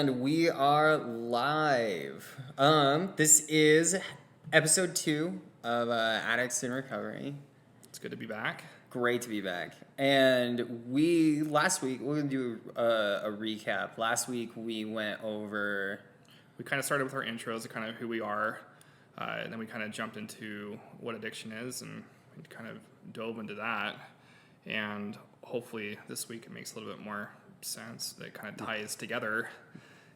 And we are live. This is episode 2 of Addicts in Recovery. It's good to be back. Great to be back. And last week, we're going to do a recap. Last week, we went over... We kind of started with our intros, kind of who we are, and then we kind of jumped into what addiction is and kind of dove into that. And hopefully this week it makes a little bit more sense that kind of ties together.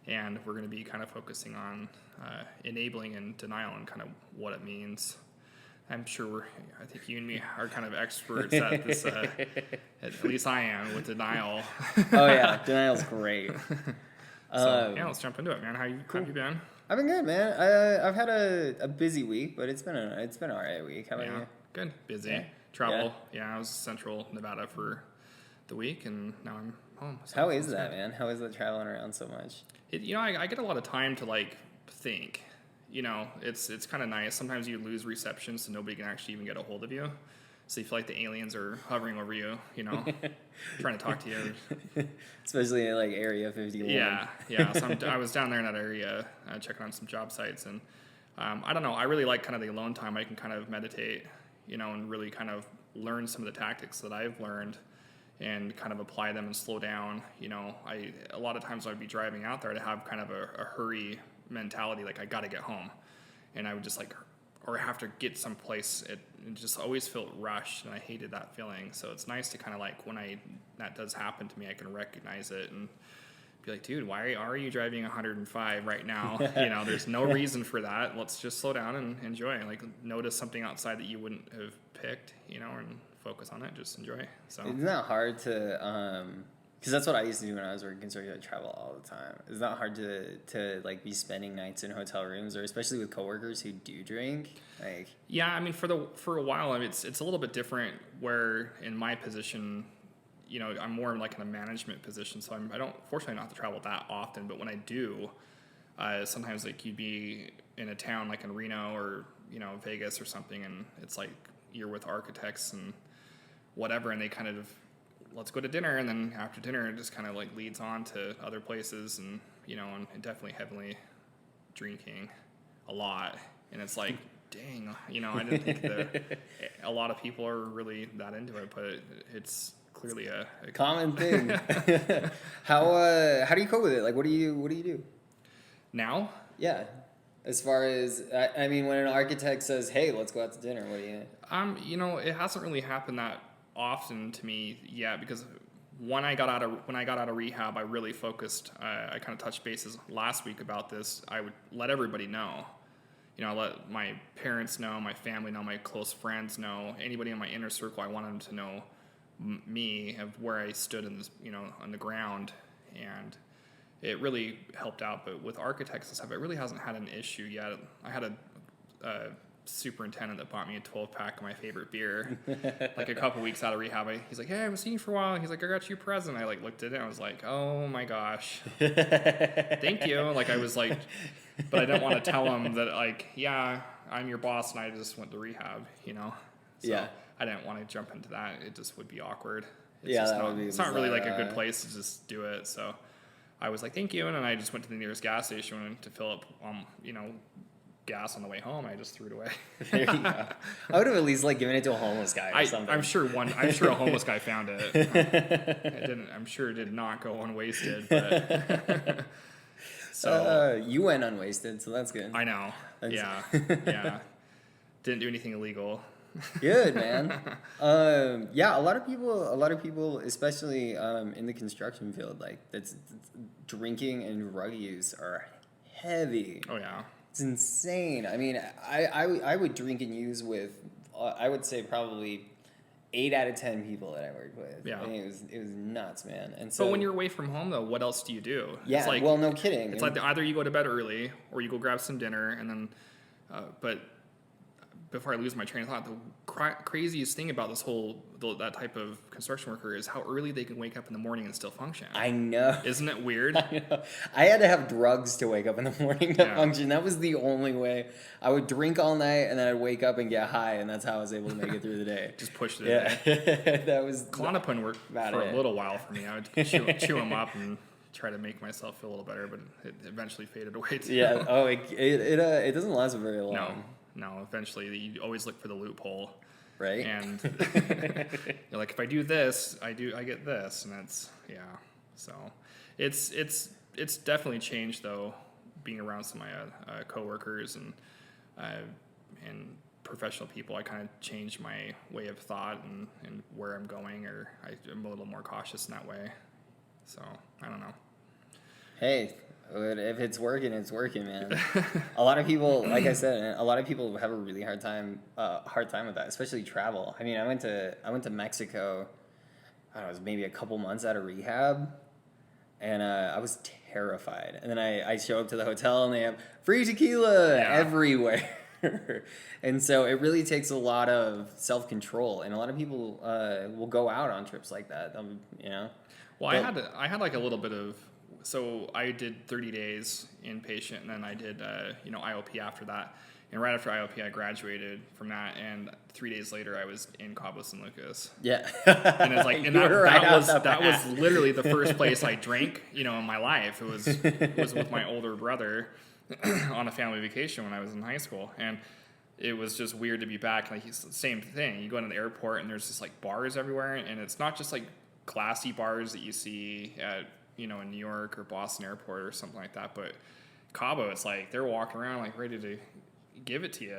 And we're going to be kind of focusing on enabling and denial and kind of what it means. I'm sure I think you and me are kind of experts at this, at least I am, with denial. Oh yeah, denial's great. So yeah, let's jump into it, man. How you been? I've been good, man. I've had a busy week, but it's been an alright week. How about you? Good. Busy. Yeah. Travel. Yeah, I was Central Nevada for the week, and now I'm home. So how is that, man? How is it traveling around so much? I get a lot of time to like think. It's kind of nice. Sometimes you lose reception, so nobody can actually even get a hold of you. So you feel like the aliens are hovering over you, trying to talk to you. Especially in like Area 51. Yeah. So I was down there in that area checking on some job sites, and I don't know. I really like kind of the alone time. I can kind of meditate, and really kind of learn some of the tactics that I've learned and kind of apply them and slow down. A lot of times I'd be driving out there to have kind of a hurry mentality, like I got to get home, and I would just or have to get someplace. It just always felt rushed, and I hated that feeling. So it's nice to kind of like when that does happen to me, I can recognize it and be like, dude, why are you driving 105 right now? There's no reason for that. Let's just slow down and enjoy. Like notice something outside that you wouldn't have picked, and focus on it. Just enjoy. So isn't that hard to because that's what I used to do when I was working, so I travel all the time. It's not hard to like be spending nights in hotel rooms, or especially with coworkers who do drink. Like, yeah, I mean, for a while, it's a little bit different. Where in my position, I'm more like in a management position, so I don't fortunately not have to travel that often. But when I do, sometimes like you'd be in a town like in Reno or Vegas or something, and it's like you're with architects and whatever, and they kind of let's go to dinner, and then after dinner it just kind of like leads on to other places, and and definitely heavily drinking a lot, and it's like dang, I didn't think a lot of people are really that into it, but it's clearly a common thing. How do you cope with it? Like what do you do now? Yeah, as far as I mean, when an architect says, hey, let's go out to dinner, what do you it hasn't really happened that often to me yet, because when I got out of rehab, I really focused. I kind of touched bases last week about this. I would let everybody know. Let my parents know, my family know, my close friends know, anybody in my inner circle. I wanted them to know me, of where I stood in this, on the ground, and it really helped out. But with architects and stuff, it really hasn't had an issue yet. I had a superintendent that bought me a 12-pack of my favorite beer like a couple weeks out of rehab. He's like, hey, I haven't seen you for a while. He's like, I got you a present. I like looked at it and I was like, oh my gosh, thank you. Like I was like, but I didn't want to tell him that, like, yeah, I'm your boss and I just went to rehab, So yeah, I didn't want to jump into that. It just would be awkward. It's not really like a good place to just do it. So I was like, thank you. And then I just went to the nearest gas station to fill up, gas on the way home. I just threw it away. There you go. I would have at least given it to a homeless guy or something. I'm sure a homeless guy found it. I'm sure it did not go unwasted, but so you went unwasted, so that's good. I know. Yeah. Didn't do anything illegal. Good, man. Yeah, a lot of people, especially in the construction field, that's drinking and drug use are heavy. Oh yeah. It's insane. I mean, I would drink and use with, I would say probably 8 out of 10 people that I worked with. Yeah. I mean, it was nuts, man. And so, but when you're away from home, though, what else do you do? Yeah, well, no kidding. It's like either you go to bed early or you go grab some dinner, and then, but before I lose my train of thought, the craziest thing about that type of construction worker is how early they can wake up in the morning and still function. I know. Isn't it weird? I know. I had to have drugs to wake up in the morning to function. That was the only way. I would drink all night and then I'd wake up and get high, and that's how I was able to make it through the day. Just push it. Yeah. That was Klonopin worked for a little while for me. I would chew them up and try to make myself feel a little better, but it eventually faded away too. Yeah. Oh, it doesn't last very long. No. Eventually, you always look for the loophole, Right. and you're like, if I do this, I get this, and that's So, it's definitely changed though, being around some of my coworkers and professional people. I kind of changed my way of thought and where I'm going, or I'm a little more cautious in that way. So I don't know. Hey, if it's working, it's working, man. A lot of people, like I said, a lot of people have a really hard time with that, especially travel. I mean, I went to Mexico. I don't know, it was maybe a couple months out of rehab, and I was terrified. And then I show up to the hotel, and they have free tequila everywhere. And so it really takes a lot of self-control, and a lot of people will go out on trips like that. Well, I had like a little bit of. So I did 30 days inpatient, and then I did IOP after that. And right after IOP, I graduated from that, and 3 days later, I was in Cabo San Lucas. Yeah, and it's like, and that was literally the first place I drank, in my life. It was with my older brother on a family vacation when I was in high school, and it was just weird to be back. Like, it's the same thing. You go into the airport, and there's just like bars everywhere, and it's not just like classy bars that you see at in New York or Boston Airport or something like that, but Cabo, it's like they're walking around like ready to give it to you,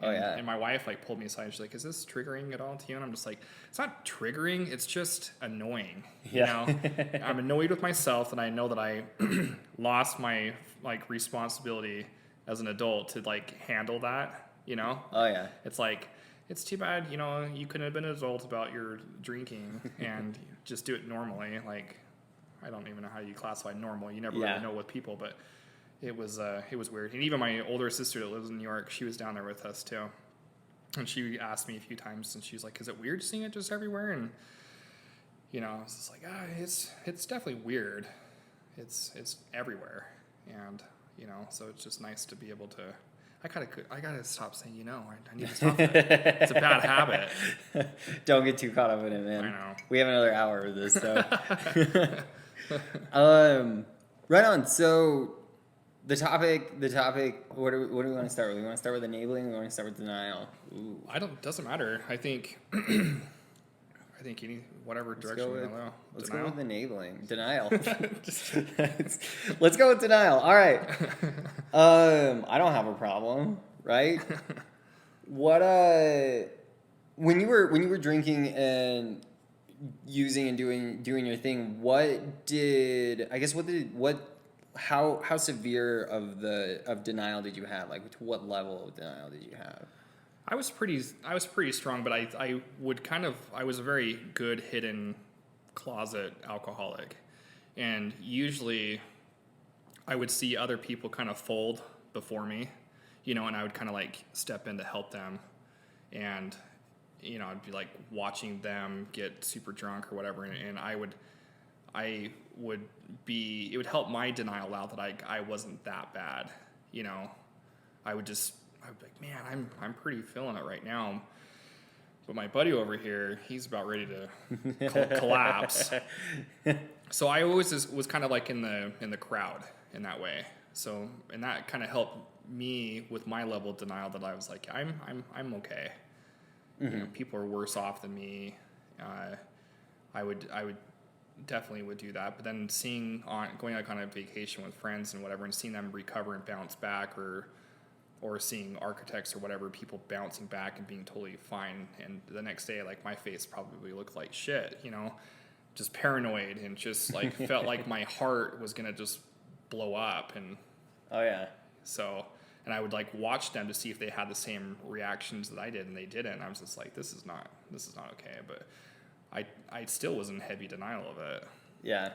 And my wife like pulled me aside and she's like, "Is this triggering at all to you?" And I'm just like, "It's not triggering, it's just annoying." I'm annoyed with myself, and I know that I lost my like responsibility as an adult to like handle that, Oh yeah. It's like, it's too bad, you couldn't have been an adult about your drinking and just do it normally. Like, I don't even know how you classify normal. You never really know with people, but it was weird. And even my older sister that lives in New York, she was down there with us too. And she asked me a few times, and she's like, "Is it weird seeing it just everywhere?" And I was just like, it's definitely weird. It's everywhere, and so it's just nice to be able to. I gotta stop saying I need to stop that. It's a bad habit. Don't get too caught up in it, man. I know. We have another hour of this, so. Right on. So, the topic. What do we want to start with? We want to start with enabling. We want to start with denial. Ooh. Doesn't matter. I think whatever direction we go. Let's go with enabling. Denial. Let's go with denial. All right. I don't have a problem, right? What when you were drinking and using and doing your thing, how severe of denial did you have? Like, to what level of denial did you have? I was pretty strong, but I was a very good hidden closet alcoholic, and usually I would see other people kind of fold before me, and I would kind of like step in to help them, and I'd be like watching them get super drunk or whatever, and it would help my denial out that I wasn't that bad, I would be like, man, I'm pretty feeling it right now. But my buddy over here, he's about ready to collapse. So I always was kind of like in the crowd in that way. So, and that kind of helped me with my level of denial, that I was like, I'm okay. Mm-hmm. People are worse off than me. I would definitely would do that. But then going like on a vacation with friends and whatever, and seeing them recover and bounce back, or seeing architects or whatever, people bouncing back and being totally fine, and the next day, like, my face probably looked like shit, just paranoid, and just like felt like my heart was gonna just blow up. And so, and I would like watch them to see if they had the same reactions that I did, and they didn't. And I was just like, this is not okay. But I still was in heavy denial of it. Yeah.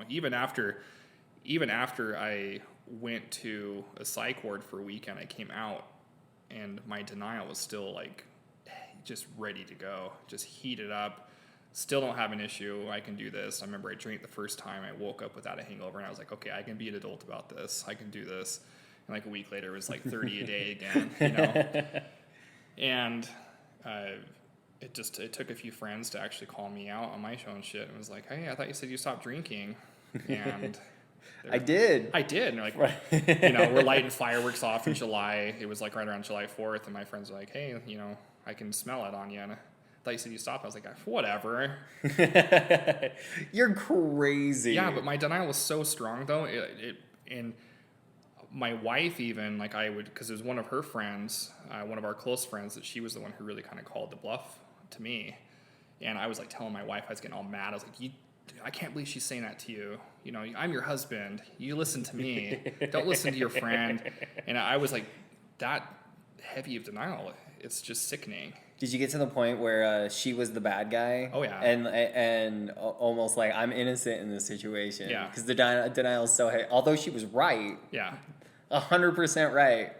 Even after I went to a psych ward for a weekend, I came out, and my denial was still like just ready to go, just heated up. Still don't have an issue. I can do this. I remember I drank the first time. I woke up without a hangover, and I was like, okay, I can be an adult about this. I can do this. And like a week later, it was like 30 a day again, And it took a few friends to actually call me out on my own shit. And was like, hey, I thought you said you stopped drinking. And I did. I did. And like, we're lighting fireworks off in July. It was like right around July 4th. And my friends were like, hey, I can smell it on you. And I thought you said you stopped. I was like, whatever. You're crazy. Yeah, but my denial was so strong though. And my wife even, like because it was one of her friends, one of our close friends, that she was the one who really kind of called the bluff to me. And I was like telling my wife, I was getting all mad. I was like, I can't believe she's saying that to you. I'm your husband. You listen to me. Don't listen to your friend. And I was like, that heavy of denial. It's just sickening. Did you get to the point where she was the bad guy? Oh, yeah. And almost like, I'm innocent in this situation. Yeah. Because the denial is so heavy. Although she was right. Yeah. 100% right.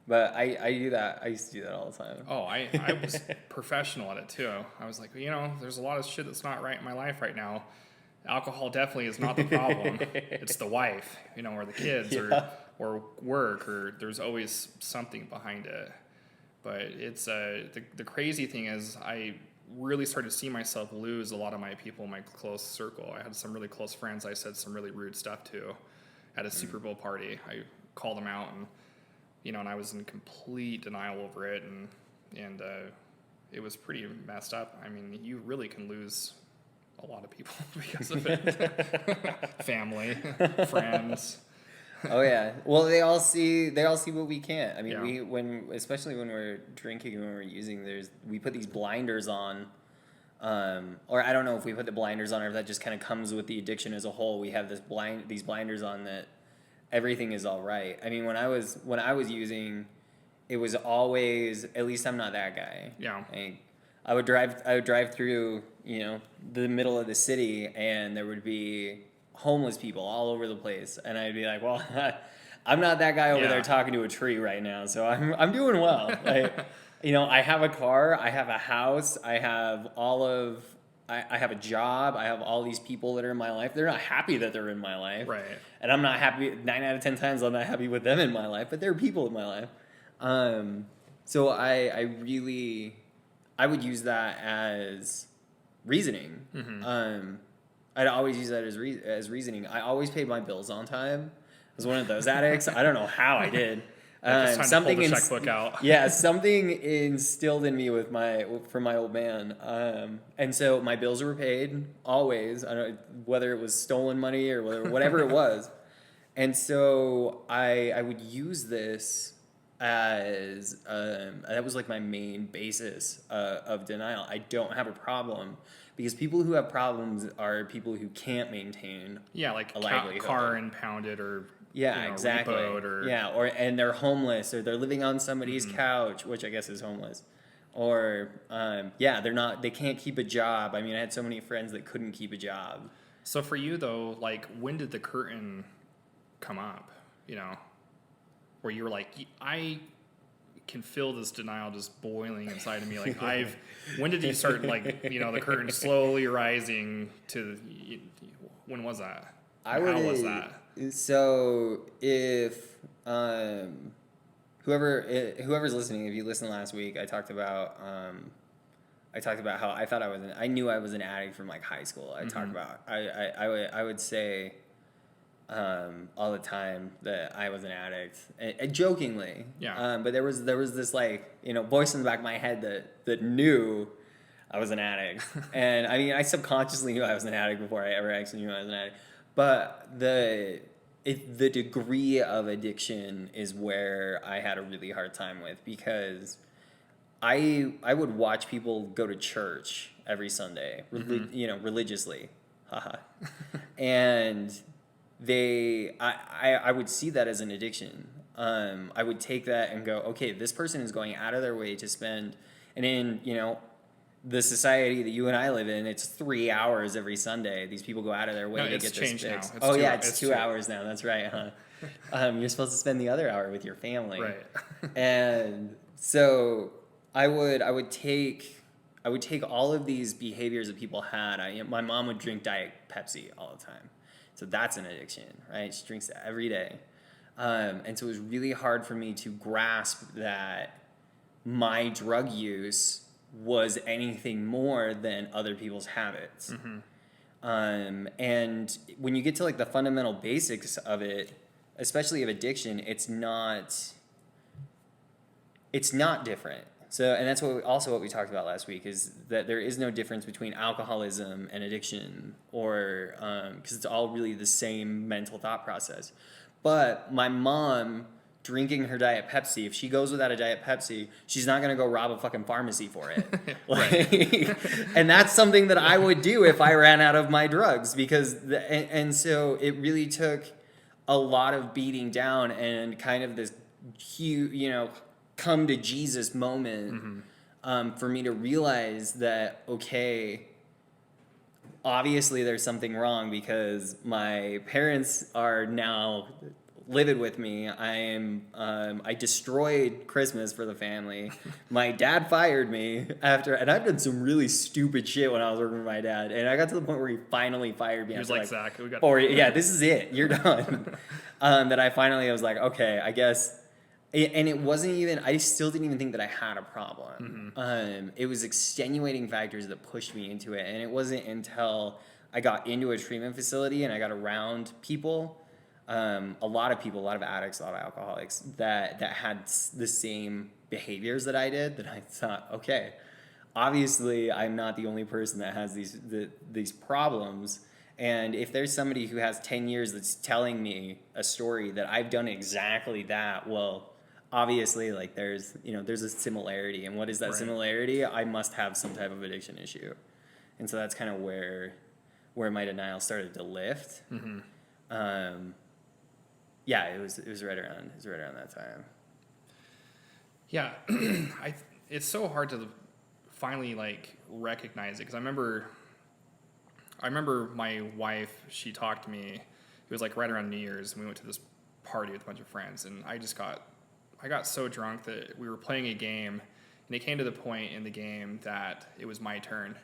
But I do that. I used to do that all the time. Oh, I was professional at it too. I was like, there's a lot of shit that's not right in my life right now. Alcohol definitely is not the problem. It's the wife, or the kids, or work, or there's always something behind it. But it's the crazy thing is I really started to see myself lose a lot of my people in my close circle. I had some really close friends I said some really rude stuff to at a Super Bowl party. I called them out and and I was in complete denial over it, and it was pretty messed up. I mean, you really can lose a lot of people because of it. Family, friends. Oh yeah. Well, they all see what we can't. I mean, Yeah. especially when we're drinking and when we're using, we put these blinders on. Or I don't know if we put the blinders on or if that just kind of comes with the addiction as a whole. We have these blinders on that everything is all right. I mean, when I was using, it was always, at least I'm not that guy. Yeah. Like, I would drive through, the middle of the city, and there would be homeless people all over the place, and I'd be like, well, I'm not that guy over there talking to a tree right now, so I'm doing well. Like, I have a car, I have a house, I have I have a job, I have all these people that are in my life. They're not happy that they're in my life. Right. And I'm not happy, 9 out of 10 times I'm not happy with them in my life, but they're people in my life. So I would use that as reasoning. Mm-hmm. I'd always use that as reasoning. I always paid my bills on time. I was one of those addicts. I don't know how I did. Just time to pull the checkbook out. Yeah, something instilled in me from my old man. And so my bills were paid always. I don't know whether it was stolen money or whatever it was. And so I would use this as that was like my main basis of denial. I don't have a problem. Because people who have problems are people who can't maintain like a livelihood. Car impounded or exactly. repoed and they're homeless, or they're living on somebody's couch, which I guess is homeless, or they can't keep a job. I mean, I had so many friends that couldn't keep a job. So for you though, like, when did the curtain come up? Where you were like, I can feel this denial just boiling inside of me. Like, when did you start, like, the curtain slowly rising to, when was that? How was that? So if, whoever's listening, if you listened last week, I talked about how I knew I was an addict from like high school. I talked about, I would say, all the time that I was an addict, and jokingly. Yeah. But there was this like, voice in the back of my head that knew I was an addict. And I mean, I subconsciously knew I was an addict before I ever actually knew I was an addict. But the degree of addiction is where I had a really hard time with, because I would watch people go to church every Sunday, religiously. Haha. And I would see that as an addiction. I would take that and go, okay, this person is going out of their way to spend, and in, the society that you and I live in, it's 3 hours every Sunday. These people go out of their way to get this fixed. It's 2 hours now. That's right, huh? You're supposed to spend the other hour with your family. Right. And so I would take all of these behaviors that people had. My mom would drink Diet Pepsi all the time. So that's an addiction, right? She drinks it every day. And so it was really hard for me to grasp that my drug use was anything more than other people's habits. And when you get to like the fundamental basics of it, especially of addiction, it's not different. So, and that's what we talked about last week, is that there is no difference between alcoholism and addiction, or because it's all really the same mental thought process. But my mom drinking her Diet Pepsi, if she goes without a Diet Pepsi, she's not gonna go rob a fucking pharmacy for it. Like, and that's something that I would do if I ran out of my drugs, because and so it really took a lot of beating down and kind of this huge, come to Jesus moment, for me to realize that, okay, obviously there's something wrong, because my parents are now livid with me. I destroyed Christmas for the family. My dad fired me and I've done some really stupid shit when I was working with my dad, and I got to the point where he finally fired me. He was like, Zach, we got. Or yeah, this is it. You're done. That I was like, okay, I guess. And it wasn't even, I still didn't even think that I had a problem. It was extenuating factors that pushed me into it. And it wasn't until I got into a treatment facility and I got around people, a lot of addicts, a lot of alcoholics, that had the same behaviors that I did, that I thought, okay, obviously I'm not the only person that has these problems. And if there's somebody who has 10 years that's telling me a story that I've done exactly that, well, obviously, like, there's a similarity. And what is that similarity? I must have some type of addiction issue. And so that's kind of where my denial started to lift. Yeah, it was right around that time. Yeah, it's so hard to finally like recognize it, because I remember my wife, she talked to me. It was like right around New Year's, and we went to this party with a bunch of friends, and I got so drunk that we were playing a game, and it came to the point in the game that it was my turn,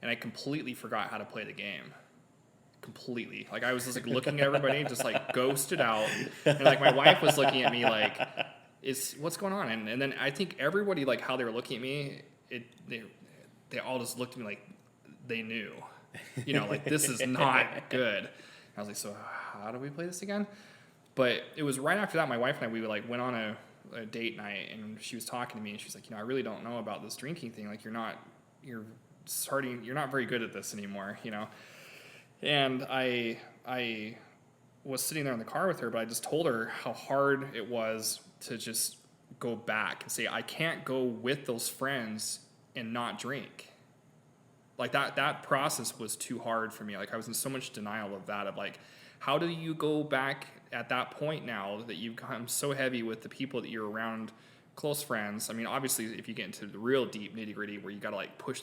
and I completely forgot how to play the game. Completely. Like, I was just like looking at everybody, just like ghosted out, and like my wife was looking at me like, what's going on? And then I think everybody, like how they were looking at me, they all just looked at me like they knew, like, this is not good. I was like, so how do we play this again? But it was right after that, my wife and I, we like went on a date night, and she was talking to me, and she's like, I really don't know about this drinking thing. Like, you're not very good at this anymore, And I was sitting there in the car with her, but I just told her how hard it was to just go back and say, I can't go with those friends and not drink. Like, that process was too hard for me. Like, I was in so much denial of that, of like, how do you go back at that point now that you've become so heavy with the people that you're around, close friends? I mean, obviously, if you get into the real deep nitty gritty where you got to like push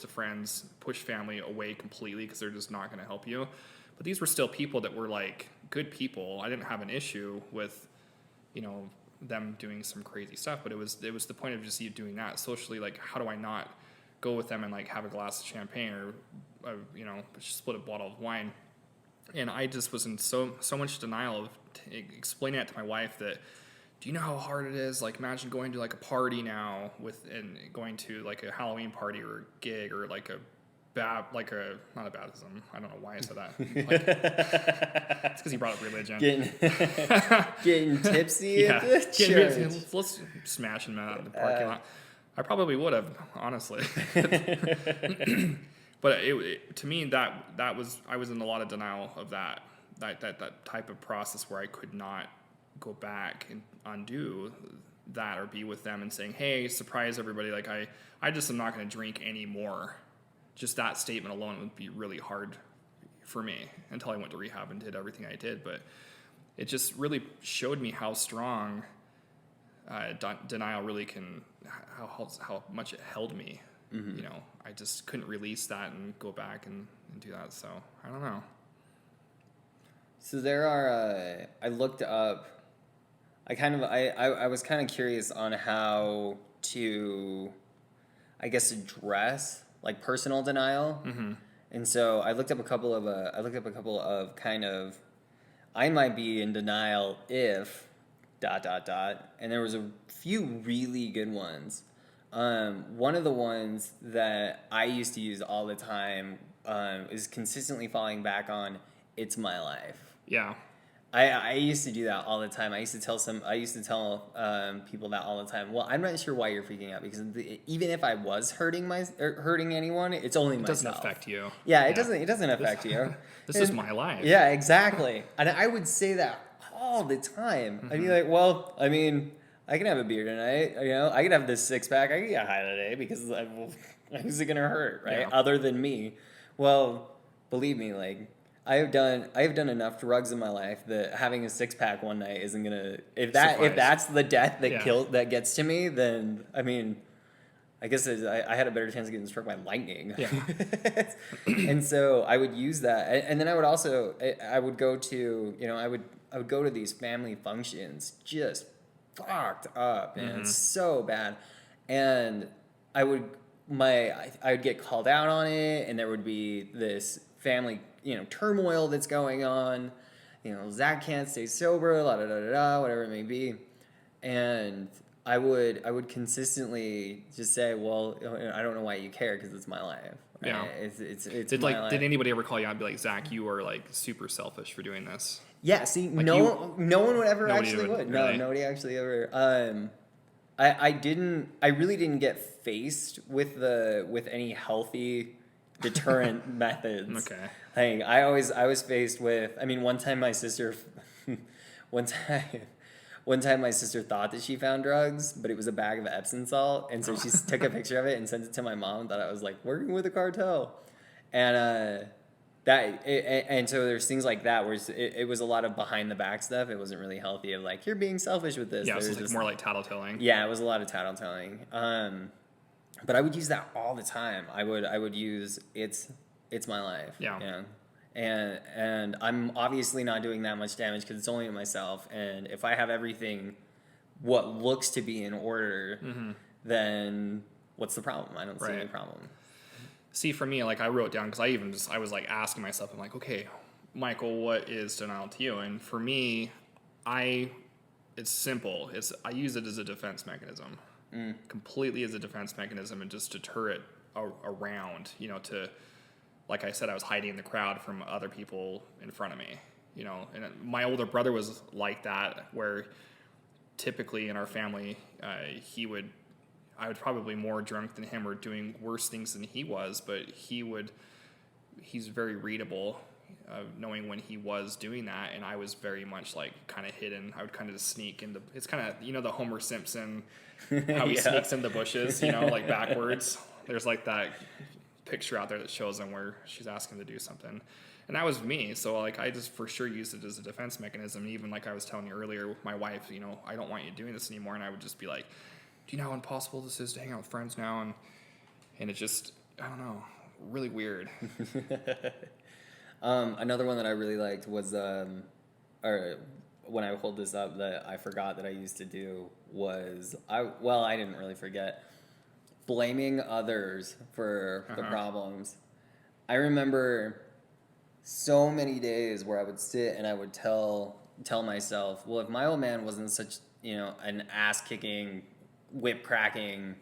family away completely because they're just not going to help you. But these were still people that were like good people. I didn't have an issue with, them doing some crazy stuff, but it was the point of just you doing that socially. Like, how do I not go with them and like have a glass of champagne or, split a bottle of wine? And I just was in so much denial of explaining that to my wife, that, do you know how hard it is? Like, imagine going to like a party now and going to like a Halloween party or a gig or like not a baptism. I don't know why I said that. Like, it's because you brought up religion. Getting tipsy at the church. Let's smash them out in the parking lot. I probably would have, honestly. But to me, that was, I was in a lot of denial of that type of process where I could not go back and undo that or be with them and saying, hey, surprise everybody, like I just am not going to drink anymore. Just that statement alone would be really hard for me until I went to rehab and did everything I did. But it just really showed me how strong denial really can, how much it held me. I just couldn't release that and go back and do that. So I don't know. So there are, I looked up, I was kind of curious on how to, I guess, address like personal denial. And so I looked up a couple of kind of, I might be in denial if ... And there was a few really good ones. One of the ones that I used to use all the time is consistently falling back on it's my life. Yeah. I used to do that all the time. I used to tell people that all the time. Well, I'm not sure why you're freaking out because even if I was hurting anyone, it's only myself. It doesn't affect you. Yeah, it doesn't affect you. This is my life. Yeah, exactly. And I would say that all the time. I'd be like, well, I mean, I can have a beer tonight. I can have this 6-pack. I can get high today because who's it gonna hurt, right? Yeah. Other than me. Well, believe me, like. I have done enough drugs in my life that having a 6-pack one night isn't gonna if that's the death that gets to me, then I mean, I guess I had a better chance of getting struck by lightning. Yeah. And so I would use that, and then I would also I would go to I would go to these family functions just fucked up, man, so bad, and I would get called out on it, and there would be this family turmoil that's going on. Zach can't stay sober, la da da da da, whatever it may be. And I would consistently just say, well, I don't know why you care because it's my life. Right? Yeah. It's my life. Did anybody ever call you out and be like, Zach, you are like super selfish for doing this? Yeah. See, like no one would ever actually would. No, really? nobody actually ever. I really didn't get faced with any healthy deterrent methods. Okay. I was faced with. I mean, one time my sister thought that she found drugs, but it was a bag of Epsom salt, and so she took a picture of it and sent it to my mom. Thought I was like working with a cartel, and so there's things like that where it was a lot of behind the back stuff. It wasn't really healthy. Of like, you're being selfish with this. Yeah, it was like more like tattletelling. Yeah, it was a lot of tattletelling. But I would use that all the time. I would use it's my life. Yeah. And I'm obviously not doing that much damage because it's only to myself. And if I have everything what looks to be in order, then what's the problem? I don't see any problem. See, for me, like I wrote down because I was like asking myself, I'm like, okay, Michael, what is denial to you? And for me, it's simple. I use it as a defense mechanism. Completely as a defense mechanism and just deter it around, like I said, I was hiding in the crowd from other people in front of me, and my older brother was like that, where typically in our family, I would probably more drunk than him or doing worse things than he was, but he's very readable, knowing when he was doing that, and I was very much like kind of hidden. I would kind of just sneak into, it's kind of, the Homer Simpson, how he sneaks in the bushes, like backwards. There's like that picture out there that shows him where she's asking him to do something. And that was me. So like I just for sure used it as a defense mechanism. And even like I was telling you earlier with my wife, I don't want you doing this anymore. And I would just be like, do you know how impossible this is to hang out with friends now? And it just, I don't know, really weird. Another one that I really liked was, or when I hold this up that I forgot that I used to do was, I didn't really forget, blaming others for the problems. I remember so many days where I would sit and I would tell myself, well, if my old man wasn't such, an ass-kicking, whip-cracking,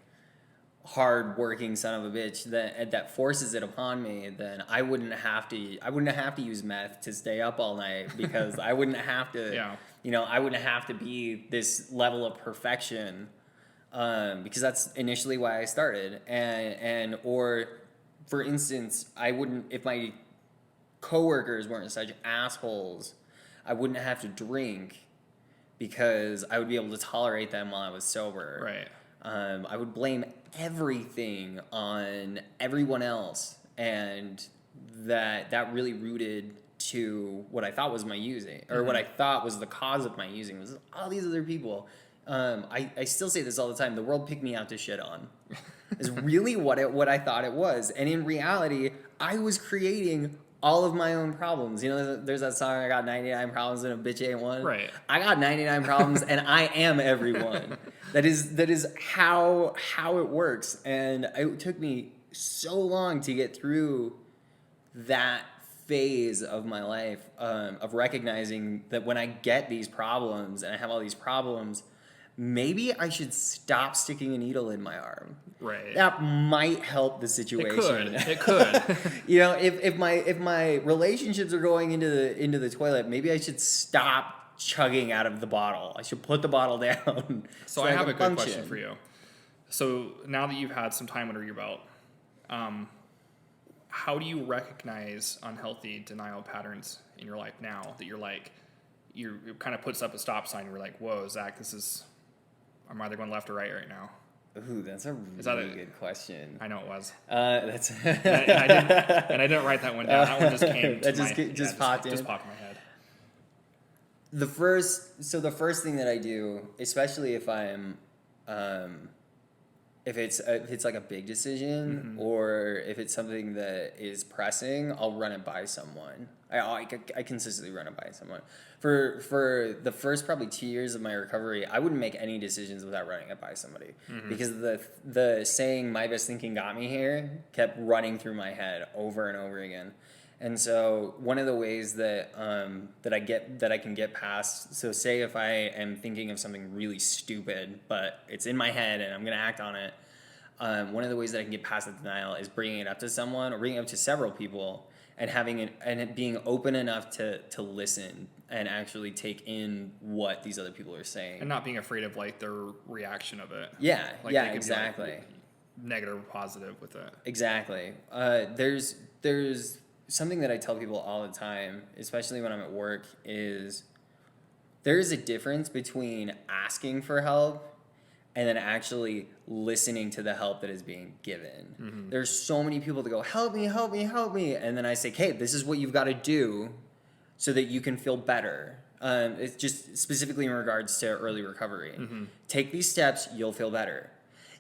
hard-working son of a bitch that forces it upon me, then I wouldn't have to use meth to stay up all night because I wouldn't have to, I wouldn't have to be this level of perfection, because that's initially why I started, or for instance, I wouldn't, if my coworkers weren't such assholes, I wouldn't have to drink because I would be able to tolerate them while I was sober. Right. I would blame everything on everyone else, and that really rooted to what I thought was my using, or what I thought was the cause of my using, was all these other people. I still say this all the time. The world picked me out to shit on. Is really what I thought it was, and in reality, I was creating all of my own problems. There's that song, I got 99 problems and a bitch ain't one. Right. I got 99 problems and I am everyone. That is how it works. And it took me so long to get through that phase of my life, of recognizing that when I get these problems and I have all these problems, maybe I should stop sticking a needle in my arm. Right. That might help the situation. It could. You know, if my relationships are going into the toilet, maybe I should stop chugging out of the bottle. I should put the bottle down. So I have a good question for you. So now that you've had some time under your belt, how do you recognize unhealthy denial patterns in your life now that you're like, it kind of puts up a stop sign and you're like, whoa, Zach, I'm either going left or right now. Ooh, that's a really good question. I know it was. That's and I didn't write that one down. That one just came to just popped in. Just popped in my head. The first thing that I do, especially if I'm, if it's like a big decision or if it's something that is pressing, I'll run it by someone. I consistently run it by someone. For the first probably 2 years of my recovery, I wouldn't make any decisions without running it by somebody because the saying "my best thinking got me here" kept running through my head over and over again. And so one of the ways that I can get past, so say if I am thinking of something really stupid, but it's in my head and I'm going to act on it, one of the ways that I can get past the denial is bringing it up to someone or bringing it up to several people and it being open enough to listen and actually take in what these other people are saying. And not being afraid of like their reaction of it. Yeah, like yeah, exactly. Like negative or positive with it. Exactly. There's something that I tell people all the time, especially when I'm at work, is there's a difference between asking for help and then actually listening to the help that is being given. There's so many people that go, help me, help me, help me. And then I say, okay, this is what you've got to do so that you can feel better. It's just specifically in regards to early recovery. Take these steps, you'll feel better.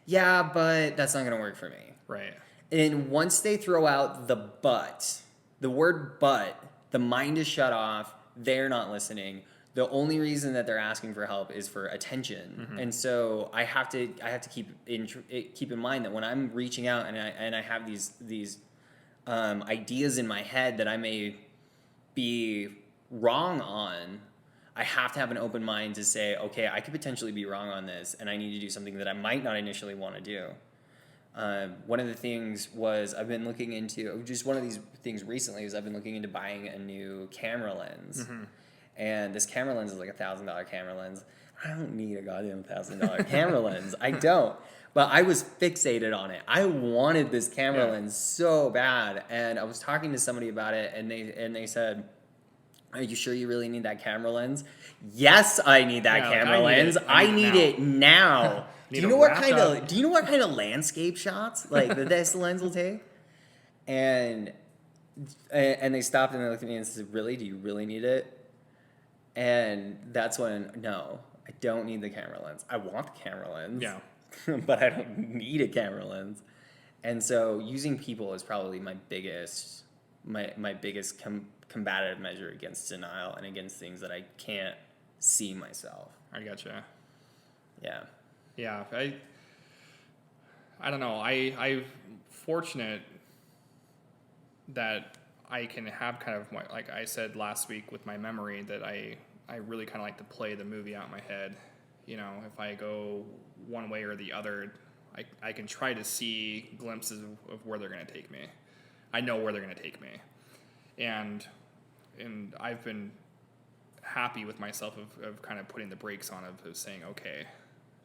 Yeah, but that's not going to work for me. Right. And once they throw out the word but, the mind is shut off, they're not listening. The only reason that they're asking for help is for attention. And so I have to keep in mind that when I'm reaching out and I have these ideas in my head that I may be wrong on, I have to have an open mind to say, okay, I could potentially be wrong on this and I need to do something that I might not initially want to do. One of the things was I've been looking into, just one of these things recently is I've been looking into buying a new camera lens. And this camera lens is like $1,000 camera lens. I don't need a goddamn $1,000 camera lens. I don't. But I was fixated on it. I wanted this camera lens so bad. And I was talking to somebody about it and they said, are you sure you really need that camera lens? Yes, I need that camera lens. I need it now. Do you know what kind of landscape shots like that this lens will take? And they stopped and they looked at me and said, "Really? Do you really need it?" And that's when, no, I don't need the camera lens. I want the camera lens. Yeah. But I don't need a camera lens. And so using people is probably my biggest combative measure against denial and against things that I can't see myself. I gotcha. Yeah. Yeah. I don't know. I'm fortunate that I can have kind of like I said last week with my memory that I really kind of like to play the movie out in my head. You know, if I go one way or the other, I can try to see glimpses of where they're going to take me. I know where they're going to take me. And I've been happy with myself of kind of putting the brakes on of saying, okay,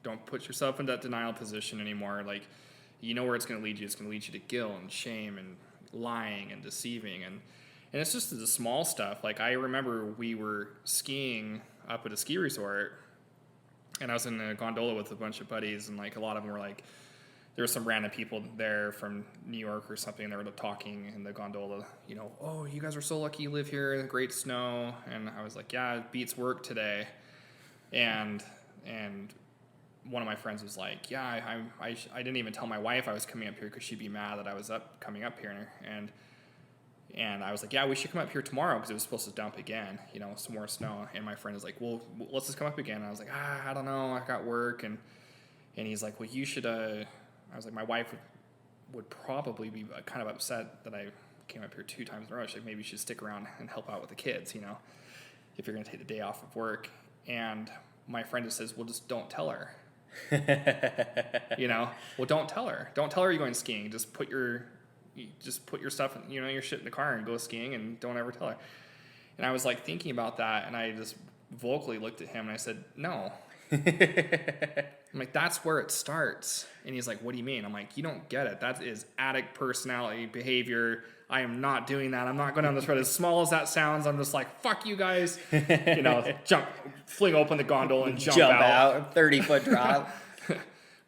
don't put yourself in that denial position anymore. Like, you know where it's going to lead you. It's going to lead you to guilt and shame and lying and deceiving. And it's just the small stuff. Like, I remember we were skiing up at a ski resort, and I was in a gondola with a bunch of buddies, and like a lot of them were like, there were some random people there from New York or something, and they were talking in the gondola, you know, oh, you guys are so lucky you live here in the great snow. And I was like, yeah, it beats work today. And one of my friends was like, yeah, I didn't even tell my wife I was coming up here because she'd be mad that I was coming up here. And I was like, yeah, we should come up here tomorrow because it was supposed to dump again, you know, some more snow. And my friend was like, well, let's just come up again. And I was like, I don't know, I got work. And he's like, well, you should, I was like, my wife would probably be kind of upset that I came up here 2 times in a row. She's like, maybe you should stick around and help out with the kids, you know, if you're going to take the day off of work. And my friend just says, well, just don't tell her. Well, don't tell her. Don't tell her you're going skiing. Just put your stuff, your shit in the car and go skiing, and don't ever tell her. And I was like thinking about that, and I just vocally looked at him and I said, no. I'm like, that's where it starts. And he's like, what do you mean? I'm like, you don't get it. That is addict personality behavior. I am not doing that. I'm not going down this road. As small as that sounds, I'm just like, fuck you guys. Fling open the gondola and jump out. 30-foot drop.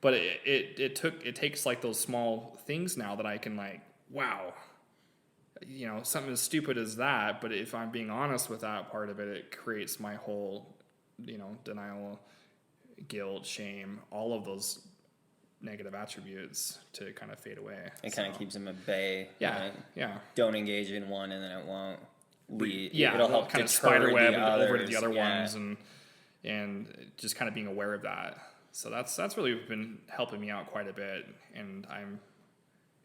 But it takes like those small things now that I can like, wow, something as stupid as that. But if I'm being honest with that part of it, it creates my whole, denial, guilt, shame, all of those negative attributes to kind of fade away. It kind of keeps them at bay. Yeah, right? yeah. Don't engage in one, and then it won't lead. Yeah, it'll help kind of deter spider web the over to others. the other ones, and just kind of being aware of that. So that's really been helping me out quite a bit, and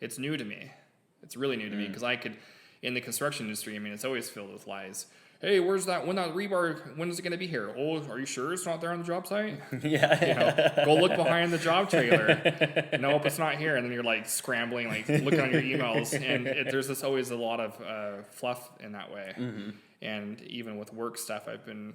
it's new to me. It's really new to me because I could, in the construction industry, it's always filled with lies. Hey, where's that? When that rebar? When is it going to be here? Oh, are you sure it's not there on the job site? Yeah. Go look behind the job trailer. Nope, it's not here. And then you're like scrambling, like looking on your emails, and there's always a lot of fluff in that way. Mm-hmm. And even with work stuff, I've been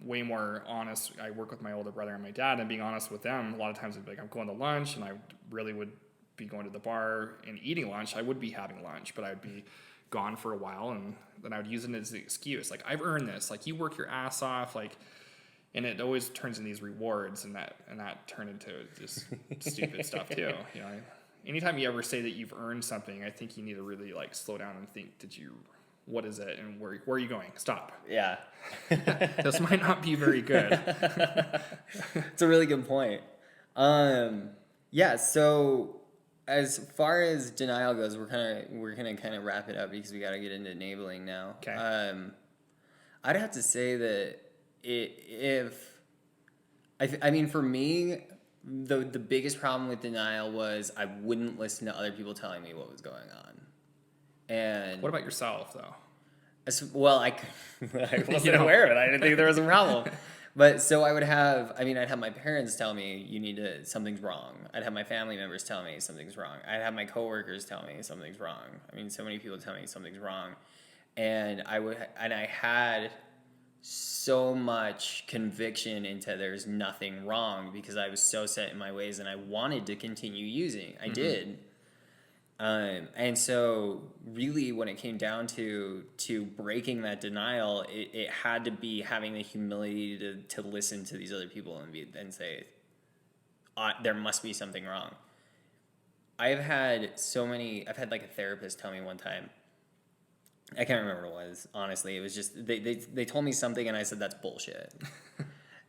way more honest. I work with my older brother and my dad, and being honest with them, a lot of times I'd be like, I'm going to lunch, and I really would be going to the bar and eating lunch. I would be having lunch, but I'd be gone for a while, and then I would use it as an excuse. Like, I've earned this. Like, you work your ass off. Like, and it always turns into these rewards, and that turned into just stupid stuff too. Anytime you ever say that you've earned something, I think you need to really like slow down and think, what is it, and where are you going? Stop. Yeah. This might not be very good. It's a really good point. Yeah. So as far as denial goes, we're gonna kind of wrap it up because we got to get into enabling now. Okay. I'd have to say that for me, the biggest problem with denial was I wouldn't listen to other people telling me what was going on. And what about yourself, though? I wasn't aware of it. I didn't think there was a problem. But so I'd have my parents tell me, something's wrong. I'd have my family members tell me something's wrong. I'd have my coworkers tell me something's wrong. So many people tell me something's wrong. And I had so much conviction into there's nothing wrong because I was so set in my ways and I wanted to continue using. I did. And so really when it came down to breaking that denial, it had to be having the humility to listen to these other people and say, there must be something wrong. I've had like a therapist tell me one time, I can't remember what it was, honestly. It was just, they told me something and I said, that's bullshit.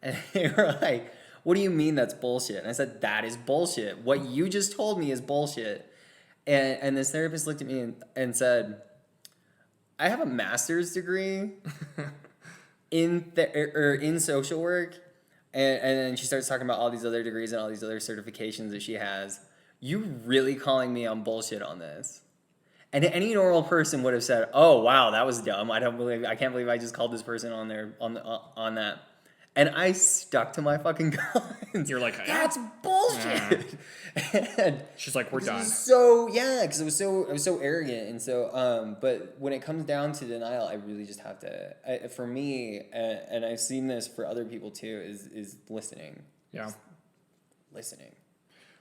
And they were like, what do you mean that's bullshit? And I said, that is bullshit. What you just told me is bullshit. And this therapist looked at me and said, I have a master's degree in social work. And then she starts talking about all these other degrees and all these other certifications that she has. You really calling me on bullshit on this? And any normal person would have said, oh, wow, that was dumb. I can't believe I just called this person on that. And I stuck to my fucking guns. You're like, that's bullshit. Yeah. And she's like, we're done. So yeah, because I was so arrogant, and so but when it comes down to denial, I really just have to. For me, and I've seen this for other people too, is listening. Yeah, just listening.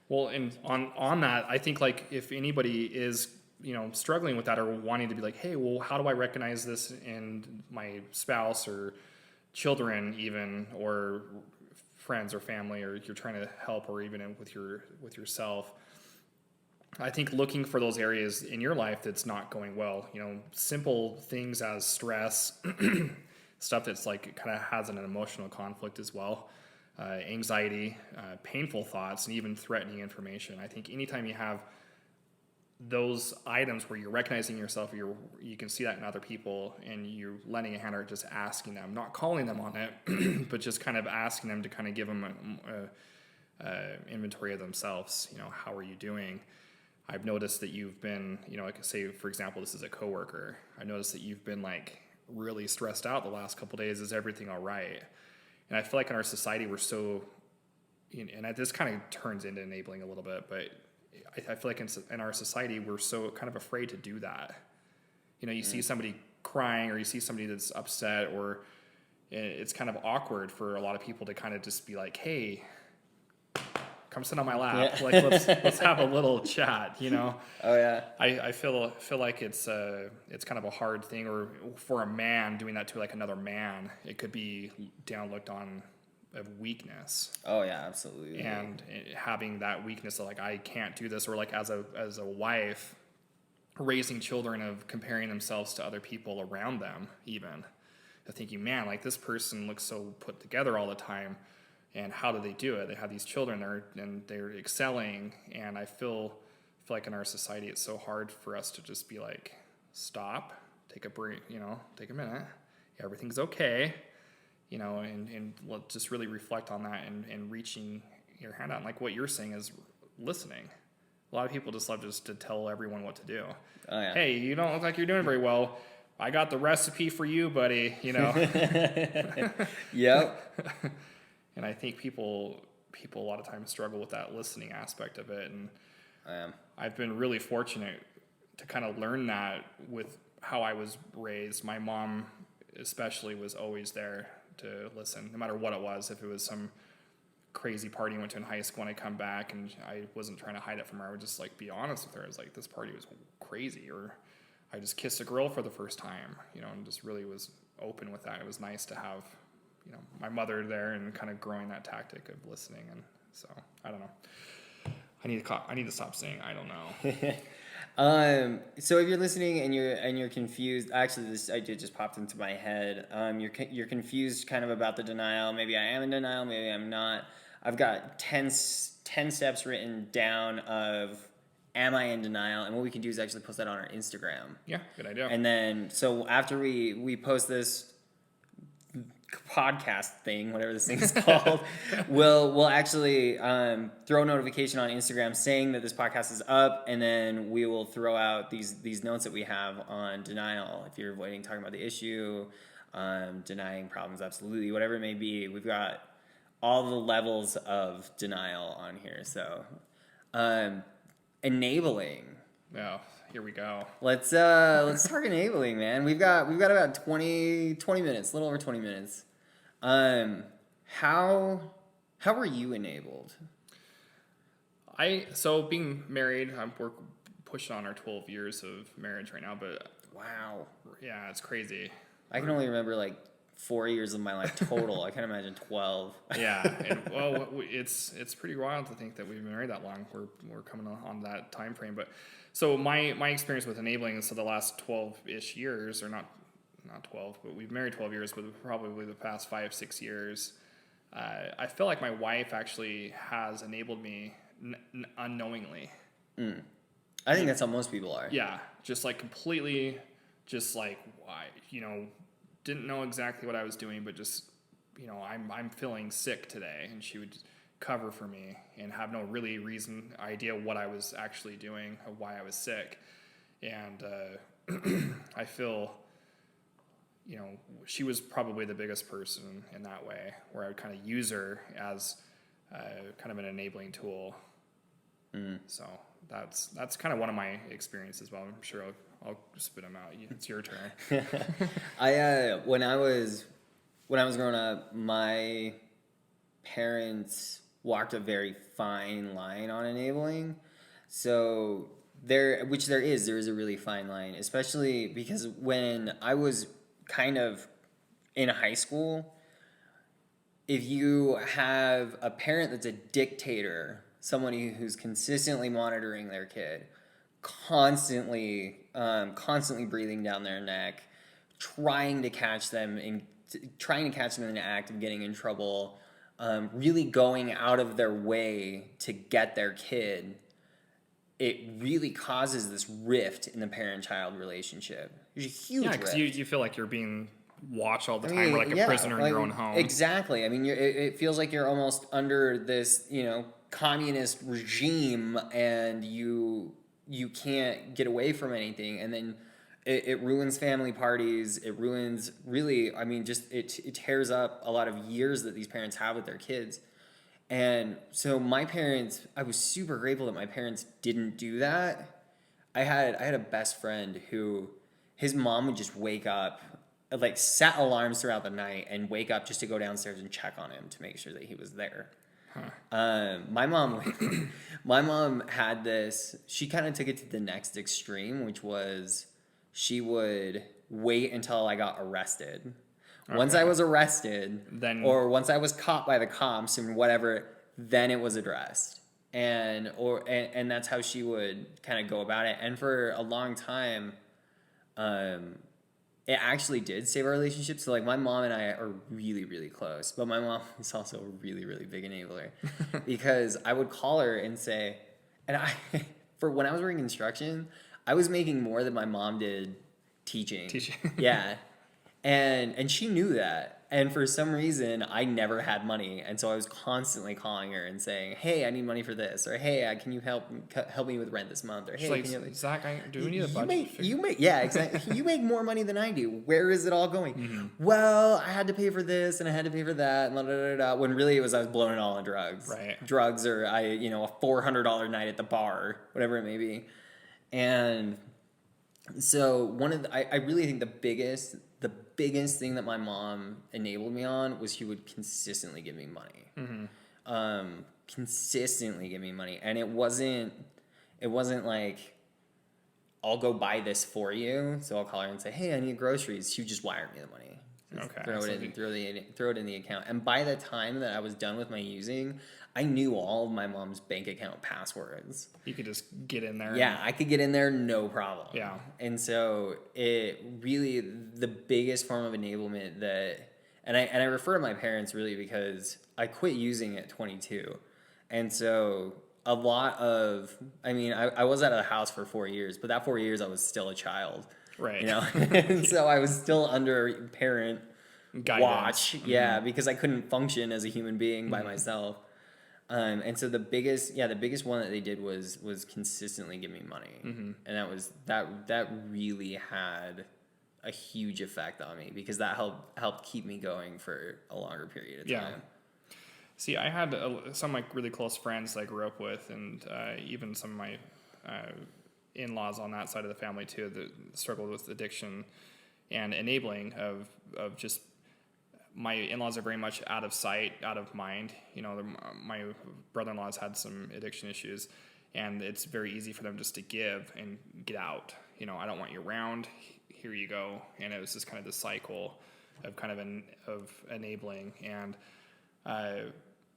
Well, and on that, I think like if anybody is struggling with that or wanting to be like, hey, well, how do I recognize this in my spouse or children even, or friends or family, or you're trying to help, or even with yourself, I think looking for those areas in your life that's not going well, simple things as stress, stuff that's like kind of has an emotional conflict as well, anxiety, painful thoughts, and even threatening information. I think anytime you have those items where you're recognizing yourself, you can see that in other people, and you're lending a hand or just asking them, not calling them on it, but just kind of asking them to kind of give them a inventory of themselves. How are you doing? I've noticed that you've been, like say, for example, this is a coworker. I noticed that you've been like really stressed out the last couple of days. Is everything all right? And I feel like in our society, we're so, and this kind of turns into enabling a little bit, but I feel like in our society, we're so kind of afraid to do that. You see somebody crying, or you see somebody that's upset, or it's kind of awkward for a lot of people to kind of just be like, hey, come sit on my lap. Yeah. Like, let's have a little chat, Oh yeah. I feel like it's kind of a hard thing, or for a man doing that to like another man, it could be looked on of weakness. Oh yeah, absolutely. And having that weakness of like, I can't do this, or like as a wife raising children of comparing themselves to other people around them, even thinking, man, like this person looks so put together all the time, and how do they do it? They have these children and they're excelling, and I feel like in our society it's so hard for us to just be like, stop, take a break, take a minute, everything's okay, and let's just really reflect on that, and reaching your hand out. And like what you're saying is listening. A lot of people just love just to tell everyone what to do. Oh yeah. Hey, you don't look like you're doing very well. I got the recipe for you, buddy. Yep. And I think people a lot of times struggle with that listening aspect of it. And I've been really fortunate to kind of learn that with how I was raised. My mom especially was always there to listen, no matter what it was. If it was some crazy party I went to in high school and I come back and I wasn't trying to hide it from her, I would just like be honest with her. I was like, this party was crazy, or I just kissed a girl for the first time, and just really was open with that. It was nice to have, my mother there, and kind of growing that tactic of listening. And so I don't know. I need to stop saying I don't know. So if you're listening and you're confused, actually this idea just popped into my head. You're confused kind of about the denial. Maybe I am in denial, maybe I'm not. I've got 10 steps written down of am I in denial, and what we can do is actually post that on our Instagram. Yeah, good idea. And then so after we post this podcast thing, whatever this thing is called, we'll actually throw a notification on Instagram saying that this podcast is up, and then we will throw out these notes that we have on denial. If you're avoiding talking about the issue, denying problems, absolutely, whatever it may be, we've got all the levels of denial on here. So enabling. Oh, here we go. Let's talk enabling, man. We've got about 20 minutes, a little over 20 minutes. How were you enabled? So being married, we're pushing on our 12 years of marriage right now, but Wow. yeah, it's crazy. I can only remember like 4 years of my life total. I can't imagine 12. Yeah, and well, it's pretty wild to think that we've been married that long. We're coming on that time frame, but so my experience with enabling is, so the last 12-ish years, or not 12, but we've married 12 years, but probably the past 5-6 years, I feel like my wife actually has enabled me unknowingly. I think that's how most people are. Yeah, just like completely, just like why, didn't know exactly what I was doing, but just, I'm feeling sick today, and she would cover for me and have no really idea what I was actually doing or why I was sick. And I feel, she was probably the biggest person in that way, where I would kind of use her as kind of an enabling tool. So that's kind of one of my experiences. Well, I'm sure I'll spit them out. It's your turn. When I was growing up, my parents walked a very fine line on enabling. So there is a really fine line, especially because when I was kind of in high school, if you have a parent that's a dictator, somebody who's consistently monitoring their kid, constantly breathing down their neck, trying to catch them in the act of getting in trouble, really going out of their way to get their kid, it really causes this rift in the parent-child relationship. There's a huge rift. Yeah, because you feel like you're being watched all the time, or like a prisoner in your own home. Exactly. I mean, it feels like you're almost under this, communist regime, and you can't get away from anything. And then it ruins family parties. It ruins, really, I mean, just it tears up a lot of years that these parents have with their kids. And so my parents, I was super grateful that my parents didn't do that. I had a best friend who, his mom would just wake up, like set alarms throughout the night and wake up just to go downstairs and check on him to make sure that he was there. My mom, my mom had this. She kind of took it to the next extreme, which was she would wait until I got arrested. Once I was arrested, Then- or once I was caught by the cops and whatever, then it was addressed, and that's how she would kind of go about it. And for a long time, it actually did save our relationship. So like my mom and I are really, really close, but my mom is also a really, really big enabler because I would call her and say, and I, for when I was working construction, I was making more than my mom did teaching. Yeah. And she knew that. And for some reason, I never had money. And so I was constantly calling her and saying, hey, I need money for this. Or, hey, can you help me with rent this month? Or, hey, She's like, can you... Zach, do we need a budget? You make, yeah, exactly. You make more money than I do. Where is it all going? Well, I had to pay for this and I had to pay for that. And da, da, da, da, when really it was I was blowing it all on drugs. Right. Drugs, or a $400 night at the bar, whatever it may be. And so I really think the biggest thing that my mom enabled me on was she would consistently give me money. Consistently give me money. And it wasn't like, I'll go buy this for you. So I'll call her and say, hey, I need groceries. She would just wire me the money. Okay. Throw it in the account. And by the time that I was done with my using, I knew all of my mom's bank account passwords. You could just get in there. Yeah, I could get in there, no problem. Yeah. And so it really, the biggest form of enablement and I refer to my parents really because I quit using at 22. And so I was out of the house for 4 years, but that 4 years I was still a child. Right. And so I was still under parent Guidance. watch. Yeah, because I couldn't function as a human being by myself. And so the biggest one that they did was consistently give me money. And that really had a huge effect on me because that helped keep me going for a longer period of time. Yeah. See, I had some like really close friends that I grew up with, and even some of my in-laws on that side of the family too that struggled with addiction and enabling of just. My in-laws are very much out of sight, out of mind. My brother-in-law's had some addiction issues, and it's very easy for them just to give and get out. I don't want you around. Here you go. And it was just kind of the cycle of of enabling, and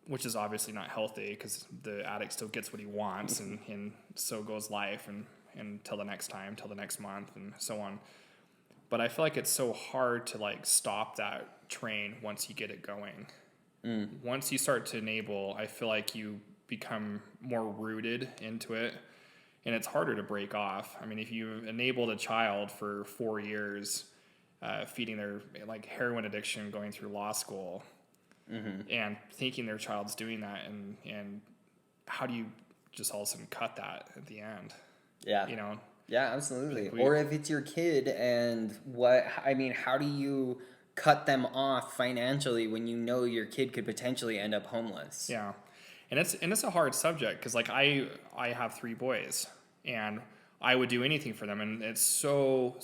which is obviously not healthy because the addict still gets what he wants, and so goes life, and until the next time, till the next month, and so on. But I feel like it's so hard to like stop that train once you get it going. Once you start to enable, I feel like you become more rooted into it, and it's harder to break off. I mean, if you enabled a child for 4 years, feeding their like heroin addiction, going through law school, and thinking their child's doing that, and how do you just all of a sudden cut that at the end? Yeah. Yeah, absolutely. Or if it's your kid, and how do you cut them off financially when you know your kid could potentially end up homeless? Yeah. And it's a hard subject because like I have 3 boys, and I would do anything for them, and it's so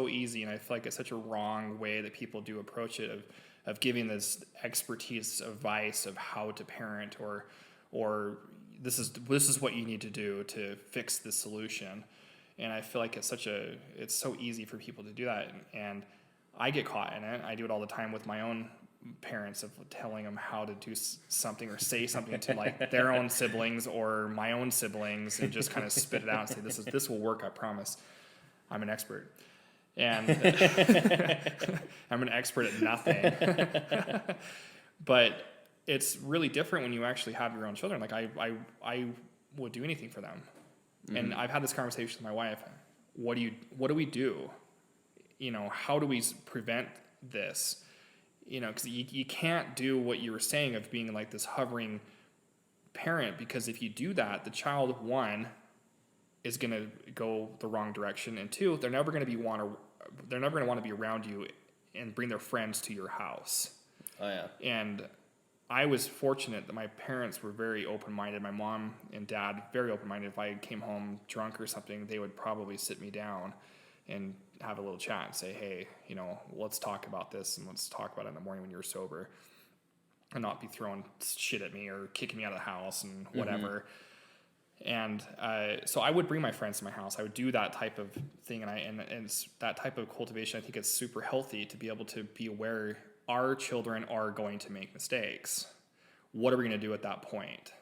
easy, and I feel like it's such a wrong way that people do approach it of giving this expertise advice of how to parent or this is what you need to do to fix this solution. And I feel like it's so easy for people to do that. And I get caught in it. I do it all the time with my own parents of telling them how to do something or say something to like their own siblings or my own siblings, and just kind of spit it out and say, this will work. I promise. I'm an expert. And I'm an expert at nothing. But it's really different when you actually have your own children. Like I would do anything for them. And I've had this conversation with my wife. What do we do? How do we prevent this? Because you can't do what you were saying of being like this hovering parent, because if you do that, the child, one, is going to go the wrong direction, and two, they're never going to want to be around you and bring their friends to your house. Oh yeah. And I was fortunate that my parents were very open-minded. My mom and dad, very open-minded. If I came home drunk or something, they would probably sit me down and have a little chat and say, hey, let's talk about this and let's talk about it in the morning when you're sober, and not be throwing shit at me or kicking me out of the house and whatever. And so I would bring my friends to my house. I would do that type of thing, and it's that type of cultivation. I think it's super healthy to be able to be aware our children are going to make mistakes. What are we going to do at that point?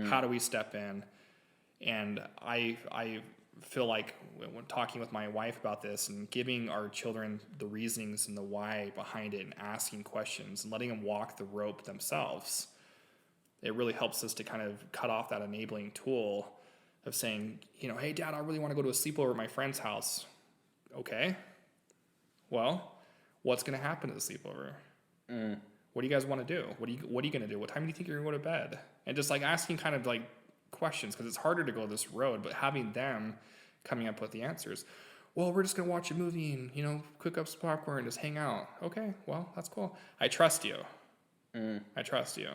How do we step in? And I feel like when talking with my wife about this and giving our children the reasonings and the why behind it and asking questions and letting them walk the rope themselves, it really helps us to kind of cut off that enabling tool of saying, hey, Dad, I really want to go to a sleepover at my friend's house. Okay. Well, what's going to happen at the sleepover? What do you guys want to do? What are you going to do? What time do you think you're going to go to bed? And just like asking kind of like questions, because it's harder to go this road, but having them coming up with the answers. Well, we're just going to watch a movie and, cook up some popcorn and just hang out. Okay, well, that's cool. I trust you. I trust you.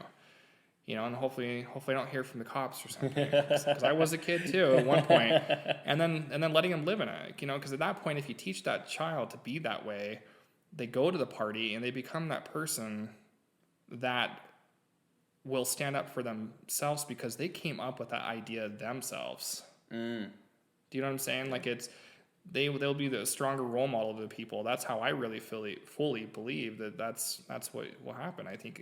And hopefully I don't hear from the cops or something, because I was a kid too at one point. And then letting them live in it, because at that point, if you teach that child to be that way, they go to the party and they become that person that will stand up for themselves because they came up with that idea themselves. Do you know what I'm saying? Like they'll be the stronger role model to the people. That's how I really fully believe that's what will happen. I think